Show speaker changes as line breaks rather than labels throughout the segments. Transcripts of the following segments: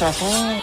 selesai.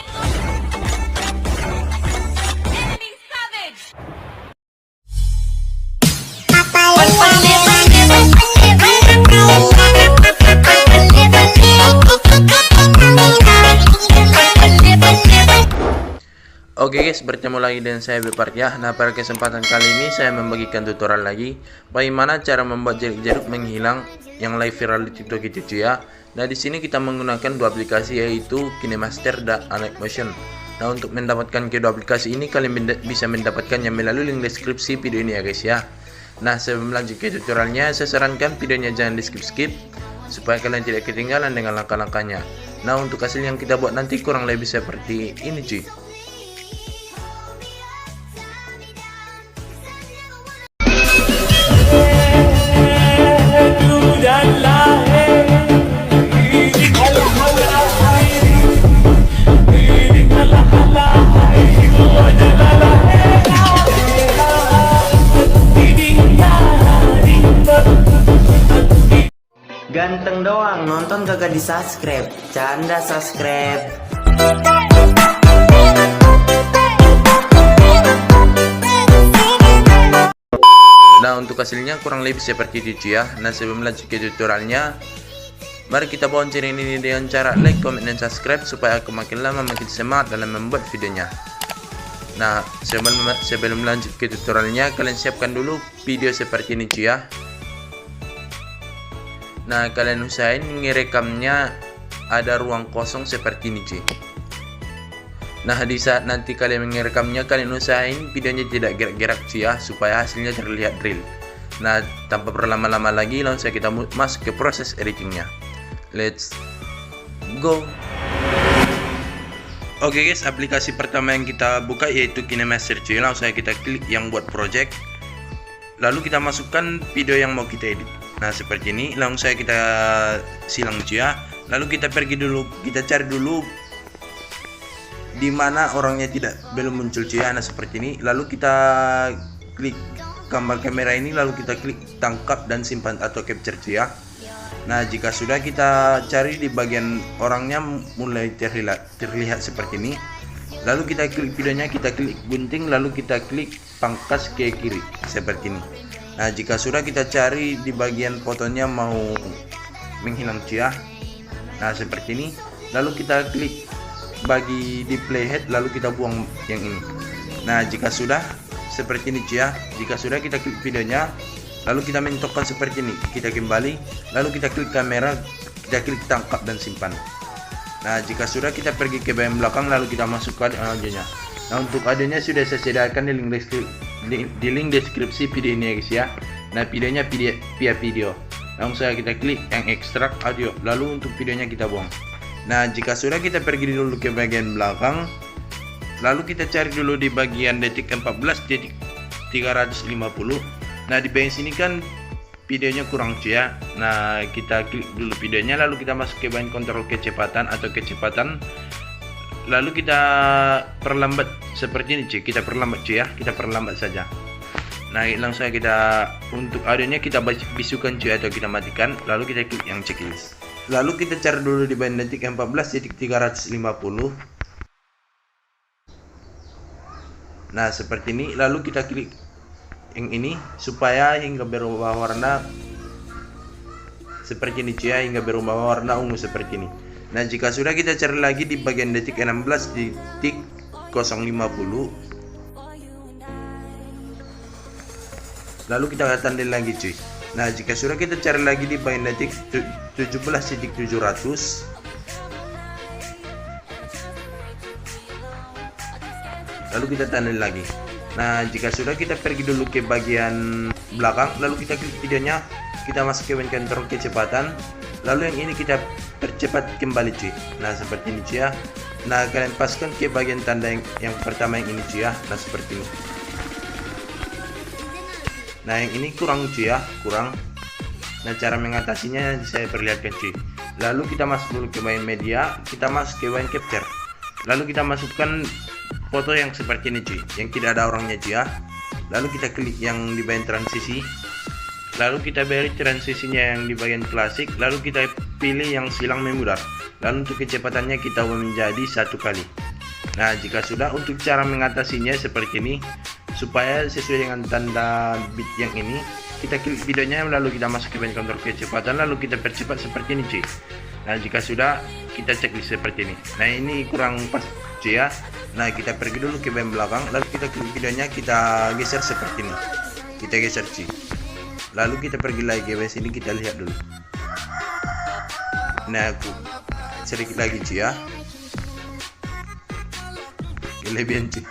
Oke guys, bertemu lagi dengan saya Bepart ya. Nah, pada kesempatan kali ini saya membagikan tutorial lagi bagaimana cara membuat jeruk-jeruk menghilang yang live viral di TikTok itu ya. Nah, di sini kita menggunakan dua aplikasi yaitu KineMaster dan Motion. Nah, untuk mendapatkan kedua aplikasi ini kalian bisa mendapatkannya melalui link deskripsi video ini ya guys ya. Nah, sebelum lanjut ke tutorialnya, saya sarankan videonya jangan di skip-skip supaya kalian tidak ketinggalan dengan langkah-langkahnya. Nah, untuk hasil yang kita buat nanti kurang lebih seperti ini cuy.
Ganteng doang, nonton kagak di subscribe. Canda subscribe.
Nah, untuk hasilnya kurang lebih seperti itu ya. Nah, sebelum lanjut ke tutorialnya, mari kita bangun channel ini dengan cara like, comment, dan subscribe supaya aku makin lama makin semangat dalam membuat videonya. Nah, sebelum lanjut ke tutorialnya, kalian siapkan dulu video seperti ini cuy ya. Nah, kalian usahain ngerekamnya ada ruang kosong seperti ini cuy. Nah, di saat nanti kalian ngerekamnya, kalian usahain videonya tidak gerak-gerak cuy ya, supaya hasilnya terlihat real. Nah, tanpa berlama-lama lagi, langsung kita masuk ke proses editingnya. Let's go. Oke guys, aplikasi pertama yang kita buka yaitu KineMaster cuy. Langsung kita klik yang buat project, lalu kita masukkan video yang mau kita edit. Nah, seperti ini. Langsung kita silang cuy ya. Lalu kita pergi dulu, kita cari dulu di mana orangnya belum muncul cuy ya. Nah, seperti ini. Lalu kita klik gambar kamera ini, lalu kita klik tangkap dan simpan atau capture cuy ya. Nah, jika sudah, kita cari di bagian orangnya mulai terlihat seperti ini. Lalu kita klik videonya, kita klik gunting, lalu kita klik pangkas ke kiri seperti ini. Nah, jika sudah, kita cari di bagian fotonya mau menghilang cuy ya. Nah, seperti ini. Lalu kita klik bagi di playhead, lalu kita buang yang ini. Nah, jika sudah seperti ini cuy ya. Jika sudah, kita klik videonya, lalu kita mentokkan seperti ini. Kita kembali, lalu kita klik kamera, kita klik tangkap dan simpan. Nah, jika sudah, kita pergi ke bagian belakang, lalu kita masukkan audionya. Nah, untuk audionya sudah saya sediakan di link deskripsi video ini ya guys ya. Nah, videonya via video. Langsung kita klik yang ekstrak audio, lalu untuk videonya kita buang. Nah, jika sudah, kita pergi dulu ke bagian belakang, lalu kita cari dulu di bagian detik 14.350. Nah, di bagian sini kan videonya kurang cuy ya. Nah, kita klik dulu videonya, lalu kita masuk ke bagian kontrol kecepatan atau kecepatan, lalu kita perlambat seperti ini cuy. Kita perlambat cuy ya, kita perlambat saja. Nah, langsung kita untuk audionya kita bisukan cuy atau kita matikan, lalu kita klik yang checklist. Lalu kita cari dulu di bagian detik 14.350. Nah, seperti ini. Lalu kita klik yang ini supaya hingga berubah warna seperti ini cuy ya, hingga berubah warna ungu seperti ini. Nah, jika sudah, kita cari lagi di bagian detik 16.050. Lalu kita tandai lagi cuy. Nah, jika sudah, kita cari lagi di bagian detik 17.700. Lalu kita tandai lagi. Nah, jika sudah, kita pergi dulu ke bagian belakang, lalu kita klik videonya, kita masuk ke bagian kontrol kecepatan, lalu yang ini kita percepat kembali cuy. Nah, seperti ini cuy ya. Nah, kalian paskan ke bagian tanda yang pertama yang ini cuy ya. Nah, seperti ini. Nah, yang ini kurang cuy ya, kurang. Nah, cara mengatasinya saya perlihatkan cuy. Lalu kita masuk dulu ke bagian media, kita masuk ke bagian capture, lalu kita masukkan foto yang seperti ini cuy, yang tidak ada orangnya cuy ya. Lalu kita klik yang di bagian transisi, lalu kita beri transisinya yang di bagian klasik, lalu kita pilih yang silang memudar. lalu untuk kecepatannya kita ubah menjadi 1 kali. Nah jika sudah, untuk cara mengatasinya seperti ini. Supaya sesuai dengan tanda bit yang ini, kita klik videonya lalu kita masuk ke band kontrol kecepatan, lalu kita percepat seperti ini cuy. Nah jika sudah, kita checklist seperti ini. Nah ini kurang pas cuy ya. Nah kita pergi dulu ke band belakang, lalu kita klik videonya, kita geser seperti ini. Kita geser cuy. Lalu kita pergi lagi ke band sini, kita lihat dulu. Nah aku sedikit lagi cuy ya. Kelebihan cuy.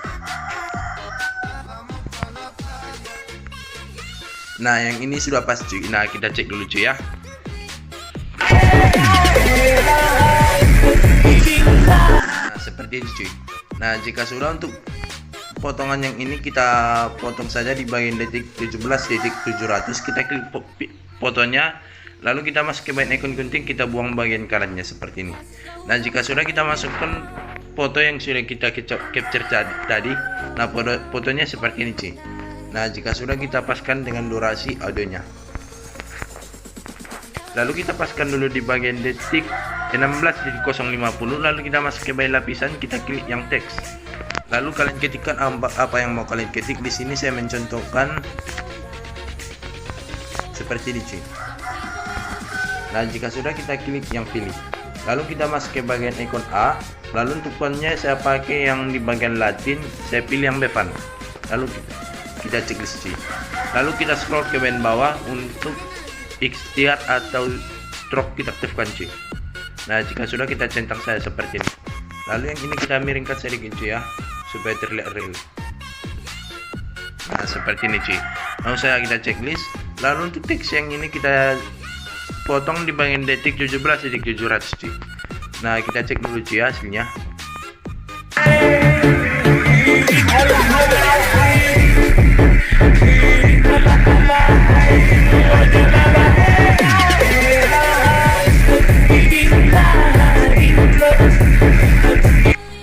Nah yang ini sudah pas cuy. Nah kita cek dulu cuy ya. Nah seperti itu cuy. Nah jika sudah, untuk potongan yang ini kita potong saja di bagian detik 17.700. Kita klik fotonya, lalu kita masuk ke bagian ikon gunting, kita buang bagian kanannya seperti ini. Nah jika sudah, kita masukkan foto yang sudah kita capture tadi. Nah fotonya seperti ini cuy. Nah jika sudah, kita paskan dengan durasi audionya. Lalu kita paskan dulu di bagian detik 16.050. Lalu kita masuk ke bagian lapisan, kita klik yang teks. Lalu kalian ketikkan apa yang mau kalian ketik. Di sini saya mencontohkan seperti ini cuy. Nah jika sudah, kita klik yang pilih. Lalu kita masuk ke bagian ikon A. Lalu untuk fontnya saya pakai yang di bagian Latin, saya pilih yang Bevan. Lalu kita checklist cuy. Lalu kita scroll ke bagian bawah, untuk ikhtiar atau stroke kita aktifkan cuy. Nah jika sudah, kita centang saya seperti ini. Lalu yang ini kita miringkan sedikit cuy ya, supaya terlihat real. Nah seperti ini cuy. Lalu kita checklist. Lalu untuk teks yang ini kita potong di bagian detik 17.700 cuy. Nah kita cek dulu cuy ya hasilnya.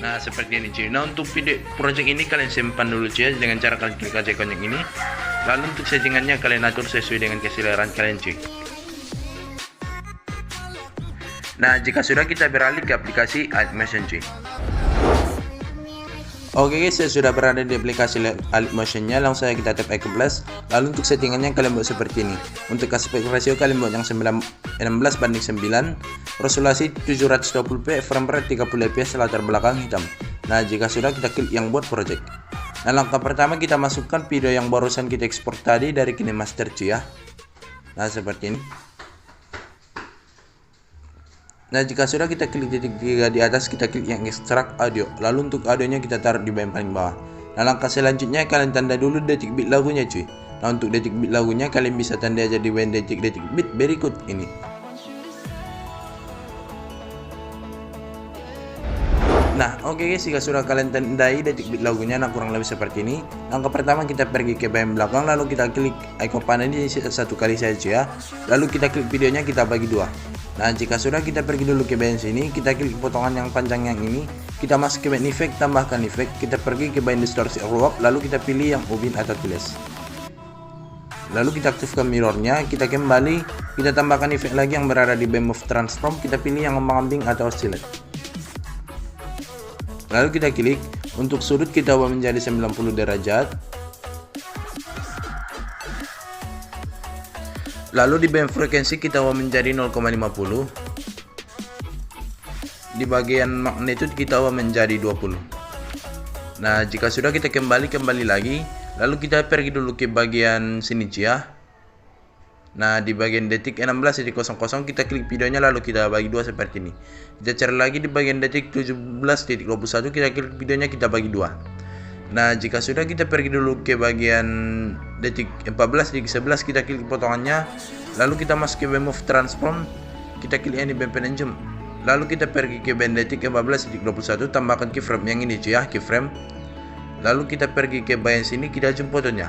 Nah seperti ini cuy. Nah untuk video project ini kalian simpan dulu cuy dengan cara kalian klik aja ikon yang ini. Lalu untuk settingannya kalian atur sesuai dengan keseleraan kalian cuy. Nah jika sudah, kita beralih ke aplikasi AlipMotion cuy. Oke guys, saya sudah berada di aplikasi AlipMotion-nya. Langsung saja kita tap icon plus. Lalu untuk settingannya kalian buat seperti ini. Untuk aspek ratio kalian buat yang 16:9, resolusi 720p, frame rate 30 fps, latar belakang hitam. Nah jika sudah, kita klik yang buat project. Nah langkah pertama, kita masukkan video yang barusan kita ekspor tadi dari KineMaster cuy ya. Nah seperti ini. Nah jika sudah, kita klik titik 3 di atas, kita klik yang ekstrak audio. Lalu untuk audionya kita taruh di bagian paling bawah. Nah langkah selanjutnya, kalian tanda dulu detik bit lagunya cuy. Nah untuk detik bit lagunya kalian bisa tanda aja di bagian detik bit berikut ini. Nah oke guys, jika sudah kalian tandai detik bit lagunya, nah kurang lebih seperti ini. Langkah pertama, kita pergi ke bagian belakang, lalu kita klik icon panel ini 1 kali saja ya. Lalu kita klik videonya, kita bagi 2. Nah jika sudah, kita pergi dulu ke bagian sini, kita klik potongan yang panjang yang ini, kita masuk ke bagian efek, tambahkan efek, kita pergi ke bagian distorsi ruap, lalu kita pilih yang ubin atau tulis. Lalu kita aktifkan mirrornya, kita kembali, kita tambahkan efek lagi yang berada di bagian move transform, kita pilih yang ombang-ambing atau oscillate. Lalu kita klik, untuk sudut kita ubah menjadi 90 derajat. Lalu di bagian frekuensi kita ubah menjadi 0,50. Di bagian magnitude kita ubah menjadi 20. Nah jika sudah, kita kembali lagi. Lalu kita pergi dulu ke bagian sini ya. Nah di bagian detik 16.00 kita klik videonya, lalu kita bagi 2 seperti ini. Kita cari lagi di bagian detik 17.21, kita klik videonya, kita bagi 2. Nah jika sudah, kita pergi dulu ke bagian detik 14.11, kita klik potongannya, lalu kita masuk ke bagian move transform, kita klik ini bagian penunjuk, lalu kita pergi ke bagian detik 14.21, tambahkan keyframe yang ini cuy ya, keyframe. Lalu kita pergi ke bagian sini, kita zoom fotonya.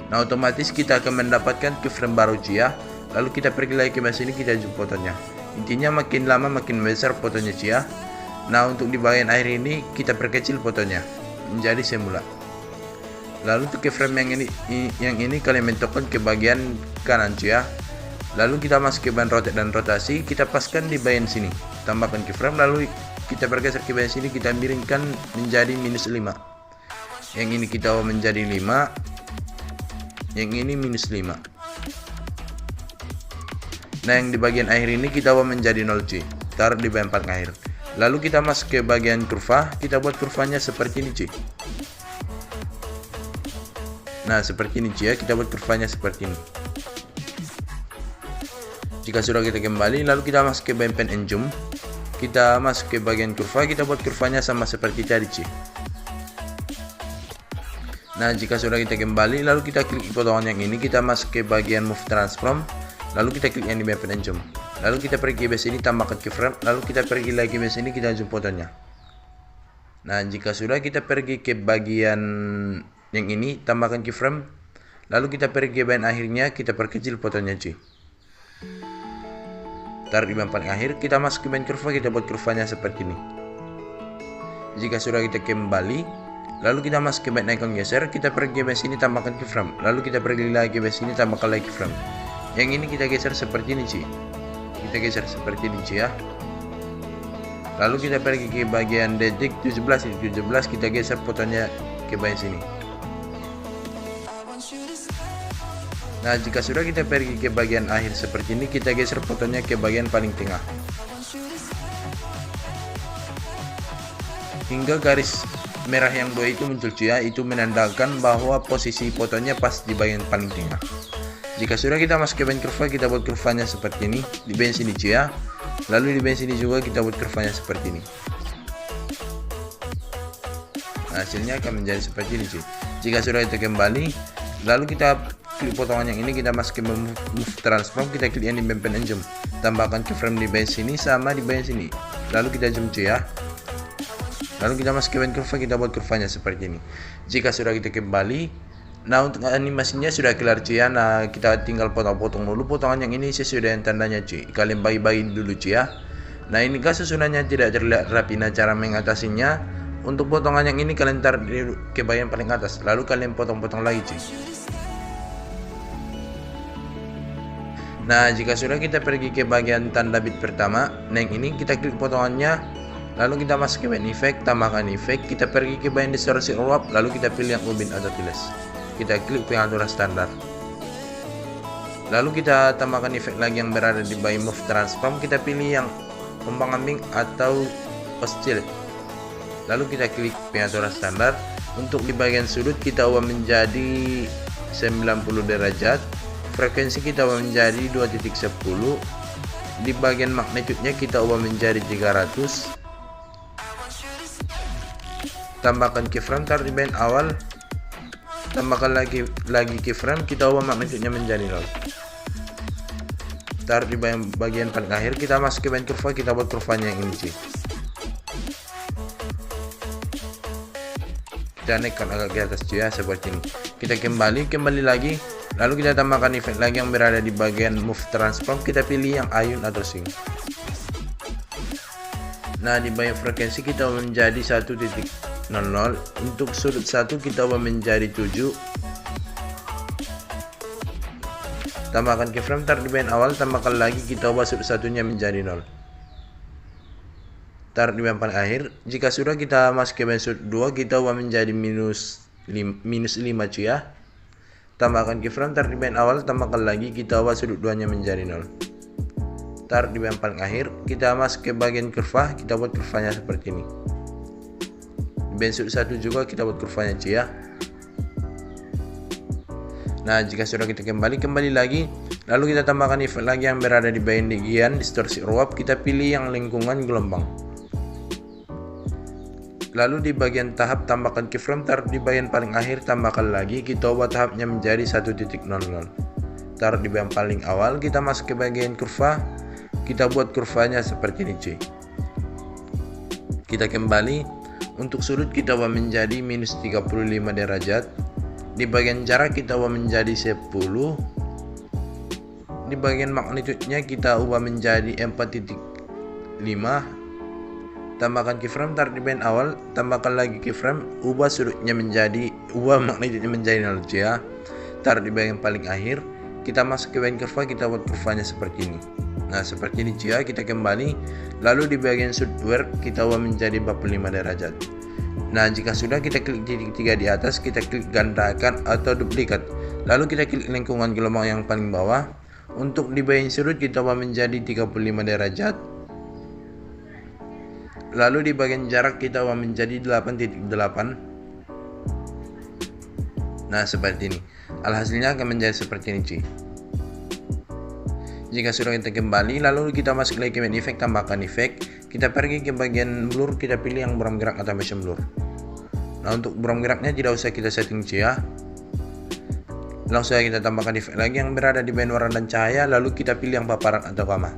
Nah otomatis kita akan mendapatkan keyframe baru cuy ya. Lalu kita pergi lagi ke bagian sini, kita zoom fotonya. Intinya makin lama makin besar fotonya cuy ya. Nah untuk di bagian akhir ini kita perkecil fotonya menjadi semula. Lalu untuk keyframe yang ini kalian mentokkan ke bagian kanan cuy ya. Lalu kita masuk ke bagian rotate dan rotasi, kita paskan di bagian sini. tambahkan keyframe, lalu kita bergeser ke bagian sini, kita miringkan menjadi -5. Yang ini kita ubah menjadi 5, yang ini -5. Nah, yang di bagian akhir ini kita ubah menjadi 0 cuy, taruh di bagian paling akhir. Lalu kita masuk ke bagian kurva, kita buat kurvanya seperti ini cuy. Nah, seperti ini cuy ya, kita buat kurvanya seperti ini. Jika sudah kita kembali, lalu kita masuk ke bagian pen and zoom, kita masuk ke bagian kurva, kita buat kurvanya sama seperti tadi cuy. Nah, jika sudah kita kembali, lalu kita klik potongan yang ini, kita masuk ke bagian move transform, lalu kita klik yang di bagian pen and zoom. Lalu kita pergi ke sini, tambahkan keyframe, lalu kita pergi lagi ke sini, kita zoom fotonya. Nah, jika sudah kita pergi ke bagian yang ini, tambahkan keyframe, lalu kita pergi ke bagian akhirnya, kita perkecil fotonya cuy. Taruh di bagian paling akhir, kita masuk ke bagian kurva, kita buat kurvanya seperti ini. Jika sudah kita kembali, lalu kita masuk ke bagian icon geser, kita pergi ke sini, tambahkan keyframe, lalu kita pergi lagi ke sini, tambahkan lagi keyframe. Yang ini kita geser seperti ini cuy. Kita geser seperti ini cuy ya. Lalu kita pergi ke bagian detik 17, kita geser fotonya ke bagian sini. Nah, jika sudah kita pergi ke bagian akhir seperti ini, kita geser fotonya ke bagian paling tengah. Hingga garis merah yang 2 itu muncul cuy ya, itu menandakan bahwa posisi fotonya pas di bagian paling tengah. Jika sudah kita masuk ke bagian kurva, kita buat kurvanya seperti ini di bagian sini cuy ya. Lalu di bagian sini juga kita buat kurvanya seperti ini. Nah, hasilnya akan menjadi seperti ini cuy. Jika sudah kita kembali, lalu kita klik potongan yang ini, kita masuk ke move transform, kita klik yang di bagian pen and zoom, tambahkan keyframe di bagian sini sama di bagian sini, lalu kita zoom cuy ya. Lalu kita masuk ke bagian kurva, kita buat kurvanya seperti ini. Jika sudah kita kembali, nah untuk animasinya sudah kelar cuy ya. Nah, kita tinggal potong-potong dulu potongan yang ini sesuai dengan tandanya cuy. Kalian bagi-bagi dulu cuy ya. Nah, ini kan susunannya tidak terlihat rapi. Nah, cara mengatasinya, untuk potongan yang ini kalian taruh ke bagian paling atas, lalu kalian potong-potong lagi cuy. Nah, jika sudah kita pergi ke bagian tanda bit pertama, nah yang ini kita klik potongannya, lalu kita masuk ke bagian efek, tambahkan efek, kita pergi ke bagian distorsi uap, lalu kita pilih yang ubin atau tiles. Kita klik pengaturan standar. Lalu kita tambahkan efek lagi yang berada di bagian move transform, kita pilih yang ombang-ambing atau oscillate. Lalu kita klik pengaturan standar. Untuk di bagian sudut kita ubah menjadi 90 derajat. Frekuensi kita ubah menjadi 2.10. Di bagian magnitude-nya kita ubah menjadi 300. Tambahkan keyframe, taruh di bagian awal. Tambahkan lagi keyframe, kita ubah magnitude-nya menjadi 0. Taruh di bagian paling akhir, kita masuk ke bagian kurva, kita buat kurvanya yang ini cuy. Kita naikkan agak ke atas cuy ya, seperti ini. Kita kembali lagi, lalu kita tambahkan efek lagi yang berada di bagian move transform, kita pilih yang ayun atau swing. Nah, di bagian frekuensi kita menjadi 1.00. Untuk sudut 1 kita ubah menjadi 7. Tambahkan keyframe, taruh di bagian awal, tambahkan lagi, kita ubah sudut satunya menjadi 0. Taruh di bagian paling akhir. Jika sudah kita masuk ke bagian sudut 2, kita ubah menjadi -5 cuy ya. Tambahkan keyframe, taruh di bagian awal, tambahkan lagi, kita ubah sudut 2 nya menjadi 0. Taruh di bagian paling akhir, kita masuk ke bagian kurva, kita buat kurvanya seperti ini. Di bagian sudut 1 juga kita buat kurvanya cuy ya. Nah, jika sudah kita kembali lagi, lalu kita tambahkan efek lagi yang berada di bagian distorsi uap, kita pilih yang lingkungan gelombang. Lalu di bagian tahap tambahkan keyframe, taruh di bagian paling akhir, tambahkan lagi, kita ubah tahapnya menjadi 1.00. Taruh di bagian paling awal, kita masuk ke bagian kurva, kita buat kurvanya seperti ini cuy. Kita kembali, untuk sudut kita ubah menjadi -35 derajat. Di bagian jarak kita ubah menjadi 10. Di bagian magnitude-nya kita ubah menjadi 4.5. Tambahkan keyframe, taruh di bagian awal, tambahkan lagi keyframe, ubah magnitude-nya menjadi 0 ya. Taruh di bagian paling akhir, kita masuk ke bagian kurva, kita buat kurvanya seperti ini. Nah seperti ini cuy ya, kita kembali. Lalu di bagian software kita ubah menjadi 45 derajat. Nah jika sudah, kita klik titik 3 di atas, kita klik gandakan atau duplikat. Lalu kita klik lingkungan gelombang yang paling bawah. Untuk di bagian sudut kita ubah menjadi 35 derajat. Lalu di bagian jarak kita ubah menjadi 8.8. Nah seperti ini. Alhasilnya akan menjadi seperti ini cuy. Jika sudah, kita kembali, lalu kita masuk lagi ke main effect, tambahkan efek. Kita pergi ke bagian blur, kita pilih yang buram gerak atau motion blur. Nah untuk buram geraknya tidak usah kita setting cuy ya. Langsung saja kita tambahkan efek lagi yang berada di bagian warna dan cahaya. Lalu kita pilih yang paparan atau gamma.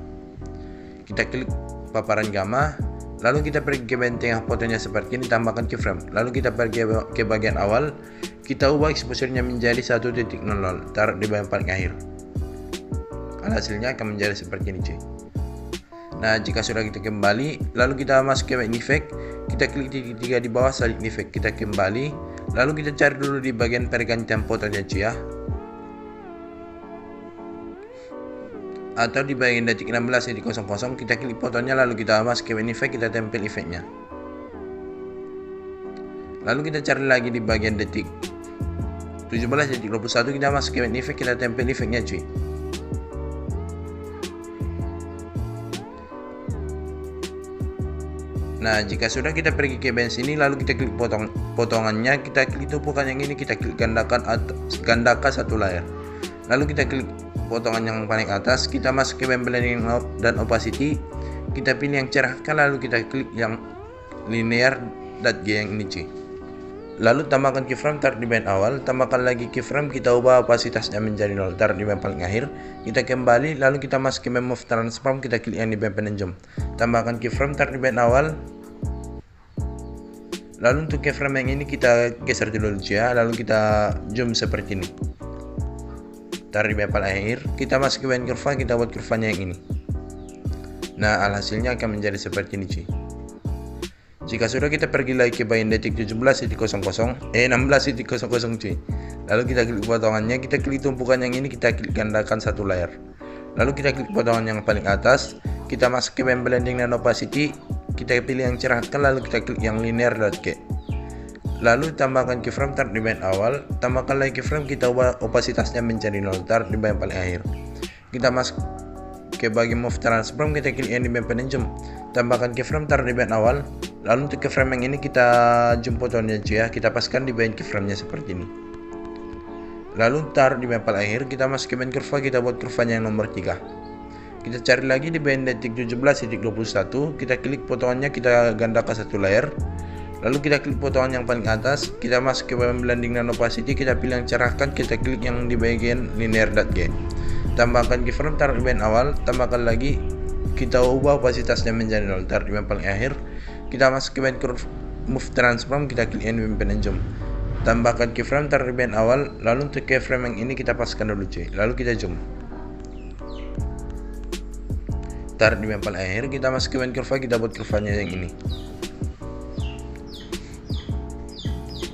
Kita klik paparan gamma. Lalu kita pergi ke bagian tengah fotonya seperti ini, tambahkan keyframe. Lalu kita pergi ke bagian awal. Kita ubah exposure-nya menjadi 1.00, taruh di bagian paling akhir. Hasilnya akan menjadi seperti ini cuy. Nah jika sudah, kita kembali, lalu kita masuk ke main effect, kita klik titik 3 di bawah salin effect, kita kembali, lalu kita cari dulu di bagian pergantian fotonya cuy ya, atau di bagian detik 16.00 kita klik fotonya, lalu kita masuk ke main effect, kita tempel efeknya. Lalu kita cari lagi di bagian detik 17.21, kita masuk ke main effect, kita tempel efeknya cuy. Nah jika sudah, kita pergi ke bagian sini, lalu kita klik potongannya, kita klik tumpukan yang ini, kita klik gandakan satu layar. Lalu kita klik potongan yang paling atas, kita masuk ke bagian blending dan opacity, kita pilih yang cerahkan, lalu kita klik yang linear.g yang ini cuy. Lalu tambahkan keyframe, taruh di bagian awal, tambahkan lagi keyframe, kita ubah opasitasnya menjadi 0, taruh di bagian paling akhir. Kita kembali, lalu kita masuk ke move transform, kita klik yang di bagian penunjuk, tambahkan keyframe, taruh di bagian awal. Lalu untuk keyframe yang ini kita geser dulu ya, lalu kita zoom seperti ini, taruh di bagian paling akhir. Kita masuk ke bagian kurva, kita buat kurvanya yang ini. Nah alhasilnya akan menjadi seperti ini cuy. Jika sudah, kita pergi lagi ke bagian detik 16.00 cuy. Lalu kita klik potongannya, kita klik tumpukan yang ini, kita klik gandakan satu layar. Lalu kita klik potongan yang paling atas, kita masuk ke bagian blending dan opacity, kita pilih yang cerahkan, lalu kita klik yang linear.g. Lalu tambahkan keyframe, taruh di bagian awal, tambahkan lagi keyframe, kita ubah opasitasnya menjadi 0, taruh di bagian paling akhir. Kita masuk ke bagian move transform, kita klik yang di bagian penunjuk, tambahkan keyframe, taruh di bagian awal. Lalu untuk keyframe yang ini kita zoom fotonya cuy ya, kita paskan di bagian keyframe-nya seperti ini. Lalu taruh di bagian paling akhir, kita masuk ke bagian kurva, kita buat kurvanya yang nomor 3. Kita cari lagi di bagian detik 17.21, kita klik potongannya, kita gandakan satu layar. Lalu kita klik potongan yang paling atas, kita masuk ke bagian blending dan opacity, kita pilih yang cerahkan, kita klik yang di bagian linear.g. Tambahkan keyframe, taruh di bagian awal, tambahkan lagi, kita ubah opasitasnya menjadi 0, taruh di bagian paling akhir. Kita masuk ke bagian move transform, kita klik yang di bagian penunjuk, tambahkan keyframe, taruh di bagian awal. Lalu untuk keyframe yang ini kita paskan dulu cuy, lalu kita zoom, taruh di bagian paling akhir. Kita masuk ke bagian kurva, kita buat kurvanya yang ini.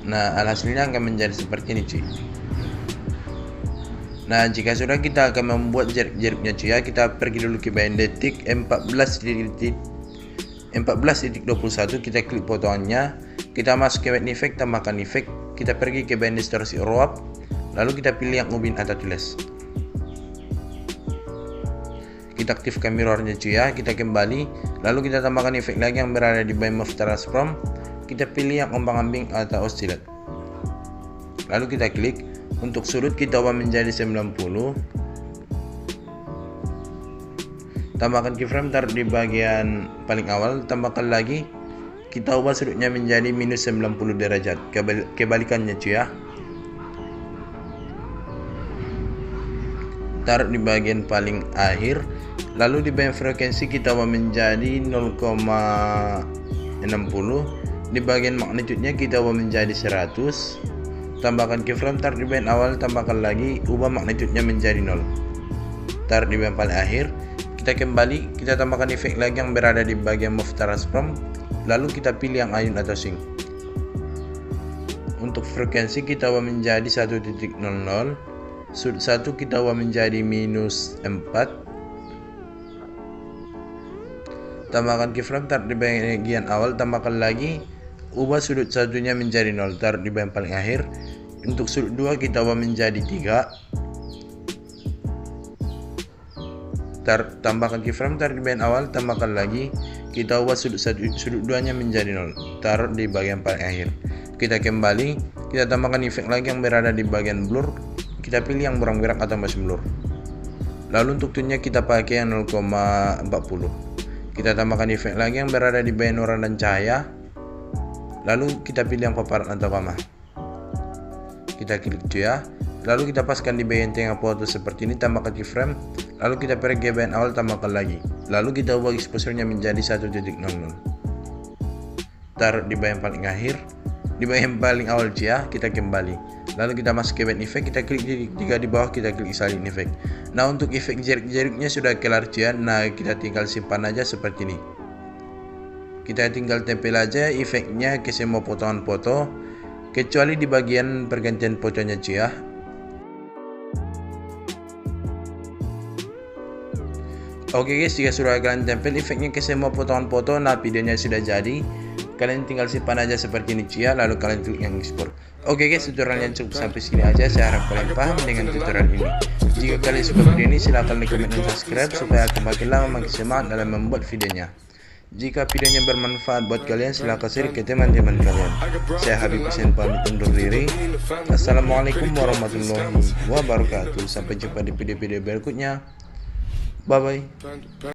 Nah alhasilnya akan menjadi seperti ini cuy. Nah jika sudah, kita akan membuat jaraknya cuy ya, kita pergi dulu ke bagian detik 14.21, kita klik potongannya, kita masuk ke bagian efek, tambahkan efek, kita pergi ke bagian distorsi raw up, lalu kita pilih yang ubin atau tulis. Kita aktifkan mirrornya cuy ya, kita kembali, lalu kita tambahkan efek lagi yang berada di bagian move transform, kita pilih yang ombang-ambing atau oscillate. Lalu kita klik, untuk sudut kita ubah menjadi 90. Tambahkan keyframe, taruh di bagian paling awal, tambahkan lagi, kita ubah sudutnya menjadi minus 90 derajat, kebalikannya cuy ya. Taruh di bagian paling akhir, lalu di bagian frekuensi kita ubah menjadi 0,60, di bagian magnitudenya kita ubah menjadi 100. Tambahkan keyframe, taruh di bagian awal, tambahkan lagi, ubah magnitudenya menjadi 0, taruh di bagian paling akhir. Kita kembali, kita tambahkan efek lagi yang berada di bagian move transform, lalu kita pilih yang ayun atau sync. Untuk frekuensi kita ubah menjadi 1.00, sudut 1 kita ubah menjadi minus 4, tambahkan keyframe, taruh di bagian awal, tambahkan lagi, ubah sudut satunya menjadi 0, taruh di bagian paling akhir. Untuk sudut 2 kita ubah menjadi 3, tambahkan keyframe, taruh di bagian awal, tambahkan lagi, kita ubah sudut 2 nya menjadi 0, taruh di bagian paling akhir. Kita kembali, kita tambahkan efek lagi yang berada di bagian blur, kita pilih yang berang-berang atau masih blur. Lalu untuk tone-nya kita pakai yang 0,40. Kita tambahkan efek lagi yang berada di bagian warna dan cahaya, lalu kita pilih yang paparan atau koma. Kita klik ya, lalu kita paskan di bagian tengah foto seperti ini, tambahkan keyframe, lalu kita pergi ke bagian awal, tambahkan lagi, lalu kita ubah exposure-nya menjadi 1.00, taruh di bagian paling akhir, di bagian paling awal ya. Kita kembali, lalu kita masuk ke bagian efek, kita klik jika di bawah, kita klik salin efek. Nah, untuk efek jerik-jeriknya sudah kelar ya. Nah, kita tinggal simpan aja seperti ini. Kita tinggal tempel aja efeknya ke semua potongan foto, kecuali di bagian pergantian fotonya ya. Oke guys, jika sudah kalian tempel efeknya ke semua potongan foto, nah videonya sudah jadi. Kalian tinggal simpan aja seperti ini ya, lalu kalian klik yang export. Oke guys, tutorialnya cukup sampai sini aja. Saya harap kalian paham dengan tutorial ini. Jika kalian suka video ini, silahkan like, comment, dan subscribe supaya aku makin lama makin semangat dalam membuat videonya. Jika videonya bermanfaat buat kalian, silahkan share ke teman-teman kalian. Saya Habib Hussein pamit undur diri. Assalamualaikum warahmatullahi wabarakatuh. Sampai jumpa di video-video berikutnya. Bye bye.